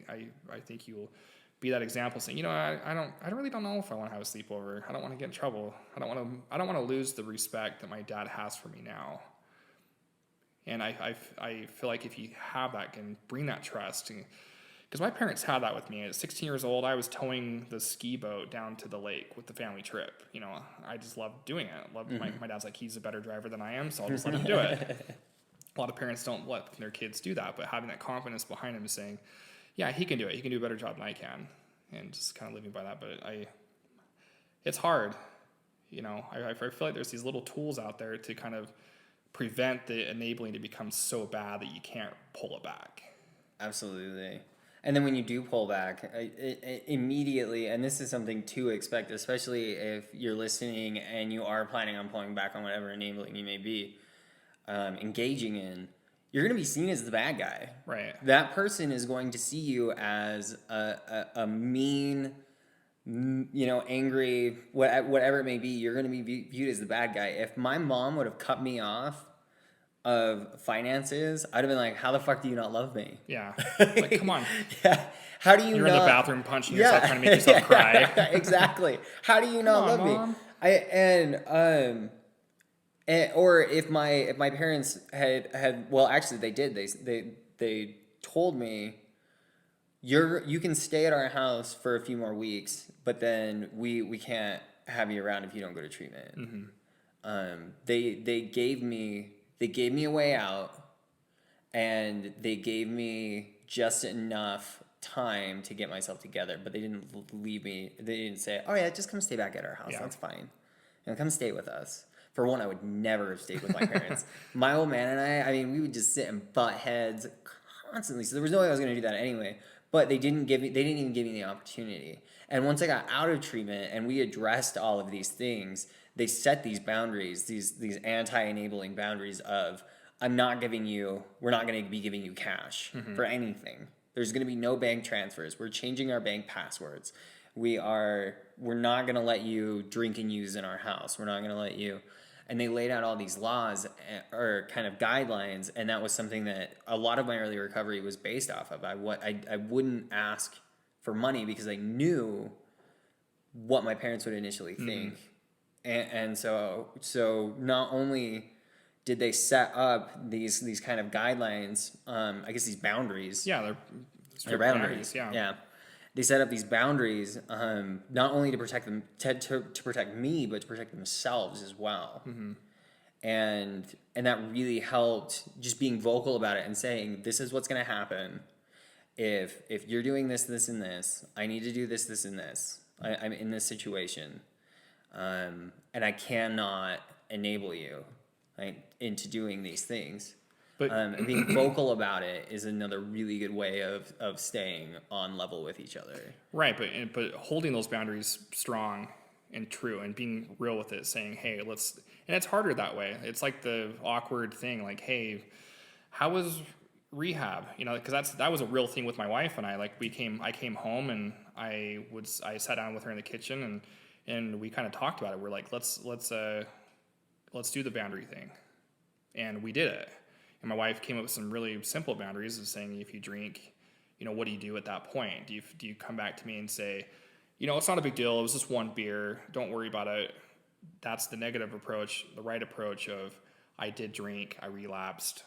you will be that example, saying, I really don't know if I want to have a sleepover. I don't want to get in trouble. I don't want to lose the respect that my dad has for me now. And I feel like if you have that, can bring that trust. Because my parents had that with me. At 16 years old, I was towing the ski boat down to the lake with the family trip. I just loved doing it. My dad's like, he's a better driver than I am, so I'll just let him do it. A lot of parents don't let their kids do that, but having that confidence behind him, saying, yeah, he can do it. He can do a better job than I can. And just kind of living by that. But it's hard. I feel like there's these little tools out there to kind of prevent the enabling to become so bad that you can't pull it back. Absolutely. And then when you do pull back, immediately, and this is something to expect, especially if you're listening and you are planning on pulling back on whatever enabling you may be engaging in, you're going to be seen as the bad guy. Right. That person is going to see you as a mean, angry, whatever it may be. You're going to be viewed as the bad guy. If my mom would have cut me off of finances, I'd have been like, how the fuck do you not love me? Yeah. Like, come on. Yeah. How do you You're not... in the bathroom punching yourself, trying to make yourself cry. Exactly. How do you not love Mom. me? Or if my parents had well, actually they did. They told me, you can stay at our house for a few more weeks, but then we can't have you around if you don't go to treatment. They gave me a way out, and they gave me just enough time to get myself together, but they didn't leave me. They didn't say, oh yeah, just come stay back at our house. Yeah. That's fine. Come stay with us. For one, I would never have stayed with my parents. My old man and I mean, we would just sit and butt heads constantly. So there was no way I was going to do that anyway. But they didn't even give me the opportunity. And once I got out of treatment and we addressed all of these things, they set these boundaries, these anti-enabling boundaries of, we're not going to be giving you cash for anything. There's going to be no bank transfers. We're changing our bank passwords. We're not going to let you drink and use in our house. We're not going to let you. And they laid out all these laws or kind of guidelines, and that was something that a lot of my early recovery was based off of. I wouldn't ask for money because I knew what my parents would initially think. And so not only did they set up these kind of guidelines, I guess these boundaries. Yeah, they're boundaries. Yeah. They set up these boundaries, not only to protect them, to protect me, but to protect themselves as well. And that really helped, just being vocal about it and saying, this is what's going to happen. If you're doing this, this, and this, I need to do this, this, and this. I'm in this situation. and I cannot enable you like into doing these things. But And being vocal about it is another really good way of staying on level with each other. right, but holding those boundaries strong and true, and being real with it, saying, "Hey, let's." And it's harder that way. It's like the awkward thing, like, "Hey, how was rehab?" You know, because that was a real thing with my wife and I. Like, I came home and I sat down with her in the kitchen and we kind of talked about it. We're like, let's do the boundary thing, and we did it. And my wife came up with some really simple boundaries of saying, if you drink, you know, what do you do at that point? Do you come back to me and say, you know, it's not a big deal. It was just one beer. Don't worry about it. That's the negative approach. The right approach of, I did drink, I relapsed.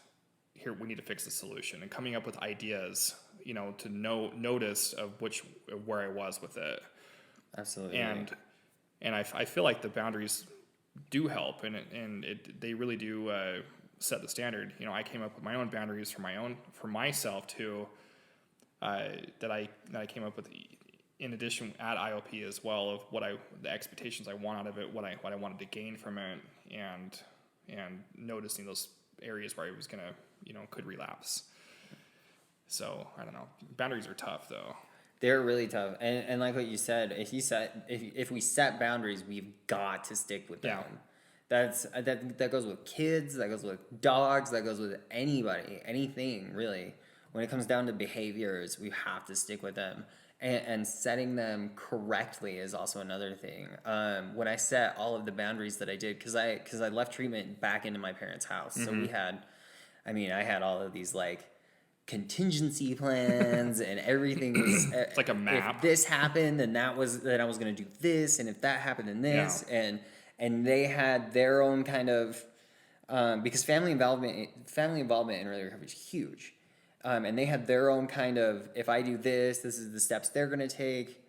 Here, we need to fix the solution, and coming up with ideas, you know, to notice of where I was with it. Absolutely. And I feel like the boundaries do help, and they really do set the standard. You know, I came up with my own boundaries for myself too, that I came up with in addition at IOP as well, of the expectations I want out of it, what I wanted to gain from it, and noticing those areas where I was gonna, you know, could relapse. So I don't know. Boundaries are tough though. They're really tough, and like what you said, if we set boundaries, we've got to stick with them. Yeah. That goes with kids, that goes with dogs, that goes with anybody, anything really. When it comes down to behaviors, we have to stick with them, and setting them correctly is also another thing. When I set all of the boundaries that I did, because I left treatment back into my parents' house, so we had, I had all of these like contingency plans and everything was It's like a map. if this happened then I was going to do this, and if that happened then this. And they had their own kind of because family involvement in early recovery is huge, and they had their own kind of, if I do this is the steps they're going to take,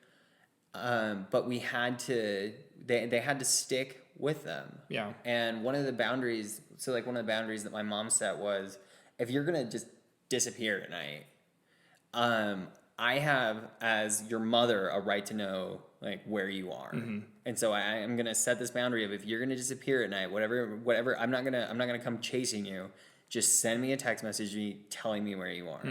but we had to they had to stick with them. Yeah. And one of the boundaries that my mom set was, if you're going to just disappear tonight, I have, as your mother, a right to know like where you are. And so I am gonna set this boundary of, if you're gonna disappear at night, whatever, I'm not gonna come chasing you. Just send me a text message telling me where you are.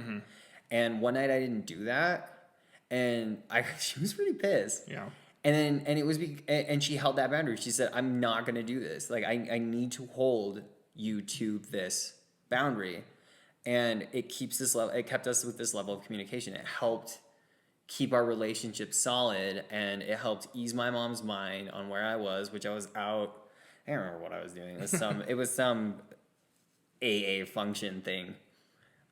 And one night I didn't do that, and she was pretty pissed. Yeah. And it was and she held that boundary. She said, I'm not gonna do this. Like I need to hold you to this boundary. And it kept us with this level of communication. It helped keep our relationship solid, and it helped ease my mom's mind on where I was, which I was out. I don't remember what I was doing. It was some AA function thing.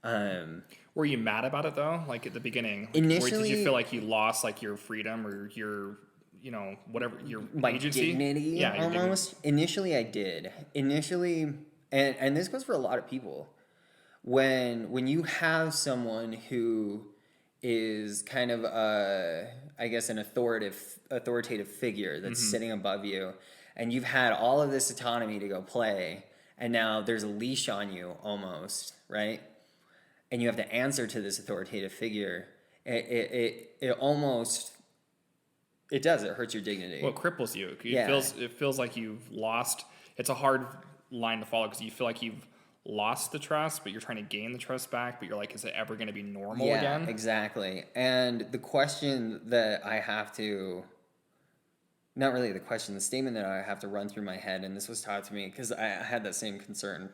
Were you mad about it though? Like at the beginning? Initially, or did you feel like you lost like your freedom or your, you know, whatever, your my agency? dignity, Yeah, your almost. dignity. Initially, I did. And this goes for a lot of people. When you have someone who is kind of I guess an authoritative figure that's sitting above you, and you've had all of this autonomy to go play, and now there's a leash on you almost, right? And you have to answer to this authoritative figure. It almost, it hurts your dignity. Well, it cripples you. Yeah. It feels like you've lost. It's a hard line to follow because you feel like you've lost the trust, but you're trying to gain the trust back, but you're like, is it ever going to be normal again? Exactly. And the question that I have to, not really the question, the statement that I have to run through my head, and this was taught to me because I had that same concern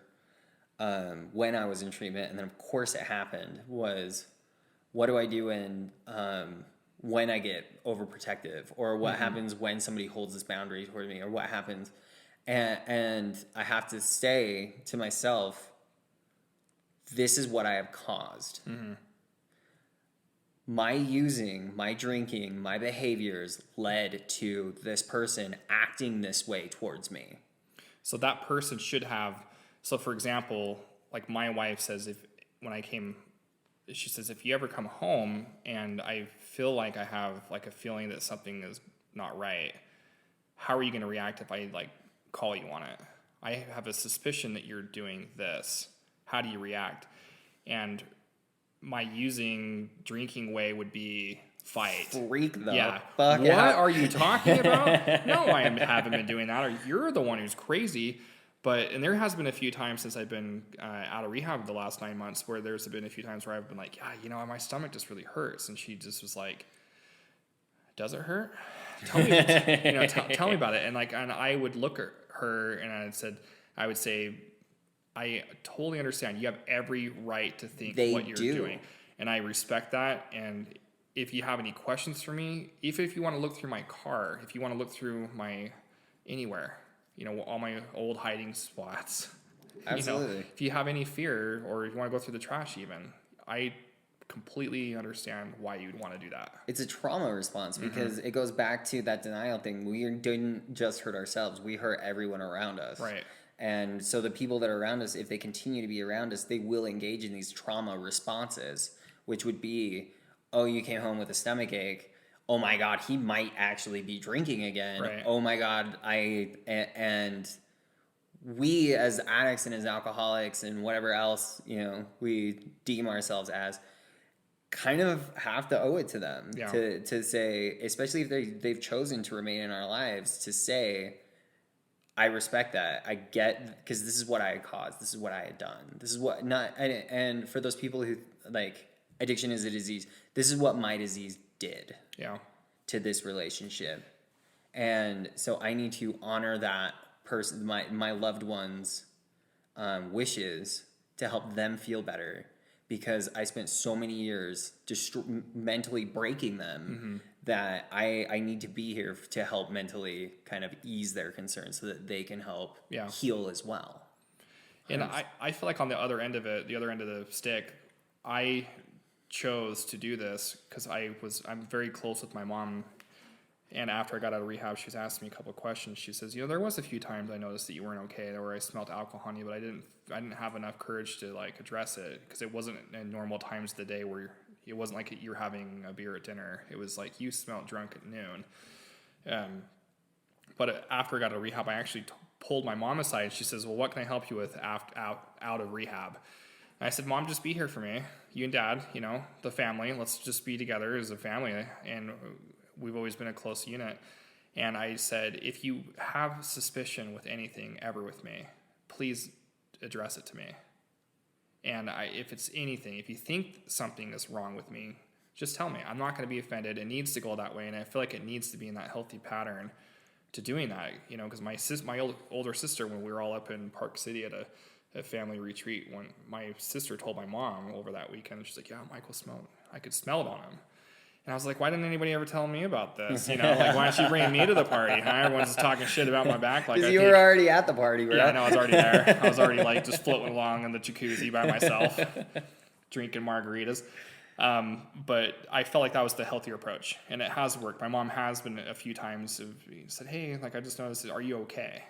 when I was in treatment, and then of course it happened, was, what do I do when I get overprotective, or what happens when somebody holds this boundary toward me, or what happens. And I have to say to myself, this is what I have caused. My using, my drinking, my behaviors led to this person acting this way towards me. So that person should have, so for example, like my wife says, she says, if you ever come home and I feel like I have like a feeling that something is not right, how are you going to react if I like call you on it? I have a suspicion that you're doing this. How do you react? And my drinking way would be fight. freak the Yeah. fuck What out. are you talking about? No, I haven't been doing that. Or you're the one who's crazy. And there has been a few times since I've been out of rehab the last 9 months where there's been a few times where I've been like, yeah, you know, my stomach just really hurts. And she just was like, does it hurt? Tell me, tell me about it. And I would look at her and I would say, I totally understand. You have every right to think what you're doing. And I respect that. And if you have any questions for me, if you want to look through my car, if you want to look through my anywhere, all my old hiding spots. Absolutely. If you have any fear or if you want to go through the trash even, I completely understand why you'd want to do that. It's a trauma response because it goes back to that denial thing. We didn't just hurt ourselves. We hurt everyone around us. Right. And so the people that are around us, if they continue to be around us, they will engage in these trauma responses, which would be, oh, you came home with a stomach ache. Oh my God, he might actually be drinking again. Right. Oh my God, and we as addicts and as alcoholics and whatever else, we deem ourselves as, kind of have to owe it to them to say, especially if they've chosen to remain in our lives, to say, I respect that. I get, because this is what I had caused. This is what I had done. This is what and for those people who addiction is a disease, this is what my disease did to this relationship. And so I need to honor that person, my loved one's wishes to help them feel better, because I spent so many years just mentally breaking them that I need to be here to help mentally kind of ease their concerns so that they can help heal as well. And I feel like on the other end of it, the other end of the stick, I chose to do this because I'm very close with my mom. And after I got out of rehab, she was asking me a couple of questions. She says, there was a few times I noticed that you weren't okay, where I smelled alcohol on you, but I didn't have enough courage to address it, because it wasn't in normal times of the day where it wasn't like you were having a beer at dinner. It was like you smelled drunk at noon. But after I got out of rehab, I actually pulled my mom aside, and she says, well, what can I help you with out of rehab? And I said, Mom, just be here for me. You and Dad, the family, let's just be together as a family. And we've always been a close unit. And I said, if you have suspicion with anything ever with me, please address it to me. And if it's anything, if you think something is wrong with me, just tell me. I'm not going to be offended. It needs to go that way. And I feel like it needs to be in that healthy pattern to doing that, because my older sister, when we were all up in Park City at a family retreat, when my sister told my mom over that weekend, she's like, yeah, Michael I could smell it on him. And I was like, why didn't anybody ever tell me about this? Why don't you bring me to the party? Everyone's just talking shit about my back. Because you were already at the party, right? Yeah, no, I was already there. I was already just floating along in the jacuzzi by myself, drinking margaritas. But I felt like that was the healthier approach, and it has worked. My mom has been a few times said, hey, I just noticed, are you okay?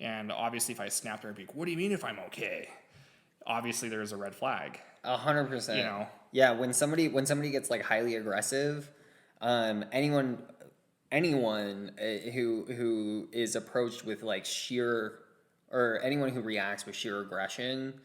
And obviously if I snapped her and be like, what do you mean if I'm okay? Obviously there's a red flag. 100%. Yeah, when somebody gets highly aggressive, anyone who is approached with or anyone who reacts with sheer aggression,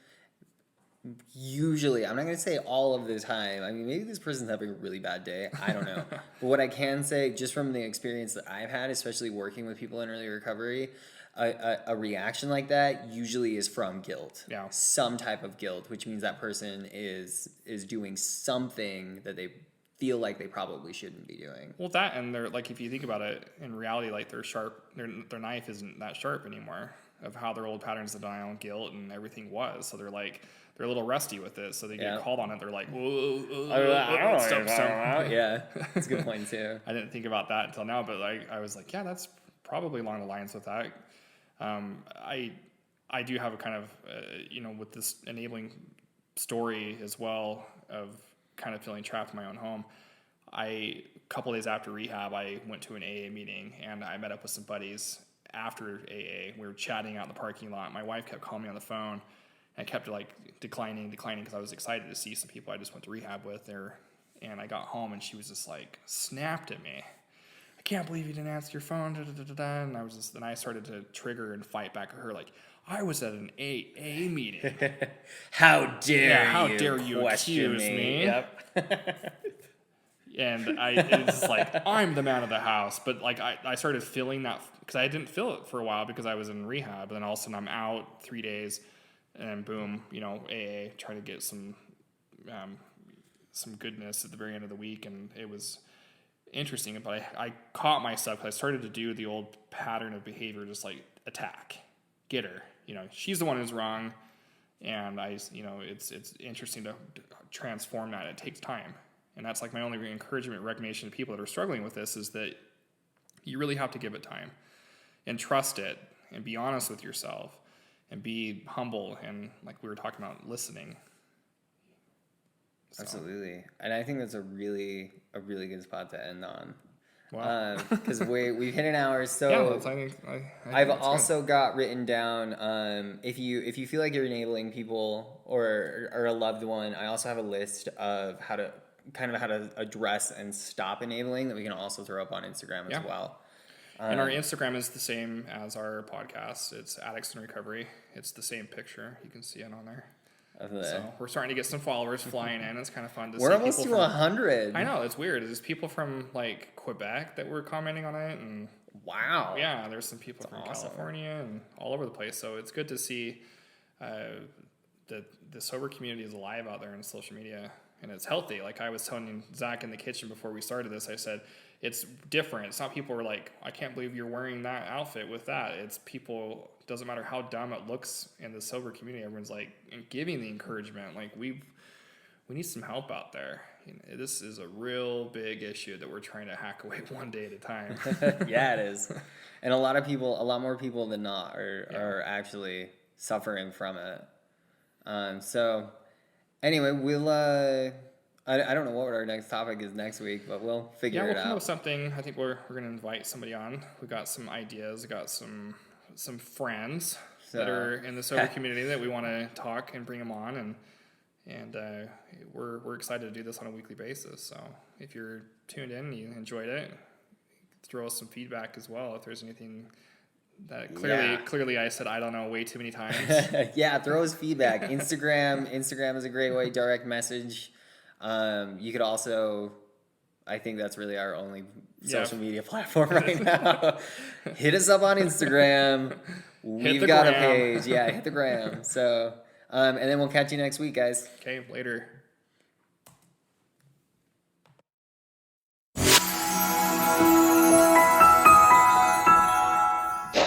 usually, I'm not going to say all of the time. I mean, maybe this person's having a really bad day. I don't know. But what I can say, just from the experience that I've had, especially working with people in early recovery, a reaction like that usually is from guilt. Yeah. Some type of guilt, which means that person is doing something that they feel like they probably shouldn't be doing. Well, that, and they're if you think about it, in reality, their knife isn't that sharp anymore, of how their old patterns of denial and guilt and everything was. So they're a little rusty with it. So they get called on it. They're like, yeah, that's a good point too. I didn't think about that until now, but I was like, yeah, that's probably along the lines with that. I do have a kind of, with this enabling story as well of kind of feeling trapped in my own home. A couple days after rehab, I went to an AA meeting, and I met up with some buddies after AA. We were chatting out in the parking lot. My wife kept calling me on the phone, and I kept declining because I was excited to see some people I just went to rehab with there. And I got home, and she was just snapped at me. I can't believe you didn't answer your phone. And then I started to trigger and fight back at her I was at an AA meeting. How dare you question accuse me? Yep. And it's like, I'm the man of the house. But like, I started feeling that because I didn't feel it for a while because I was in rehab. And then all of a sudden I'm out 3 days and boom, AA, try to get some goodness at the very end of the week. And it was interesting, but I caught myself because I started to do the old pattern of behavior, just like attack, get her, she's the one who's wrong. And it's interesting to transform that. It takes time. And that's like my only encouragement, recognition to people that are struggling with this is that you really have to give it time and trust it and be honest with yourself and be humble. And like we were talking about, listening. So. Absolutely. And I think that's a really good spot to end on. Wow. Because we've hit an hour. So yeah, I've also got written down, if you feel like you're enabling people or a loved one, I also have a list of how to address and stop enabling that we can also throw up on Instagram as well. And our Instagram is the same as our podcast. It's Addicts in Recovery. It's the same picture. You can see it on there. So we're starting to get some followers flying in. It's kind of fun to see. We're almost to 100. I know, it's weird. There's people from like Quebec that were commenting on it, and wow. Yeah, there's some people from California and all over the place. So it's good to see that the sober community is alive out there in social media, and it's healthy. Like I was telling Zach in the kitchen before we started this, I said it's different. It's not people who are like, I can't believe you're wearing that outfit with that. It's people. Doesn't matter how dumb it looks in the sober community. Everyone's like giving the encouragement. Like we need some help out there. This is a real big issue that we're trying to hack away one day at a time. Yeah, it is. And a lot more people than not are actually suffering from it. So anyway, we'll, I don't know what our next topic is next week, but we'll figure it out. Yeah, we'll come up with something. I think we're going to invite somebody on. We got some ideas. We got some friends that are in the sober community that we want to talk and bring them on, and we're excited to do this on a weekly basis. So if you're tuned in and you enjoyed it, throw us some feedback as well if there's anything that clearly I said I don't know way too many times. Yeah, throw us feedback. Instagram is a great way. Direct message. You could also, I think that's really our only social media platform right now. Hit us up on Instagram. We've got a page. Yeah, hit the gram. So, and then we'll catch you next week, guys. Okay, later.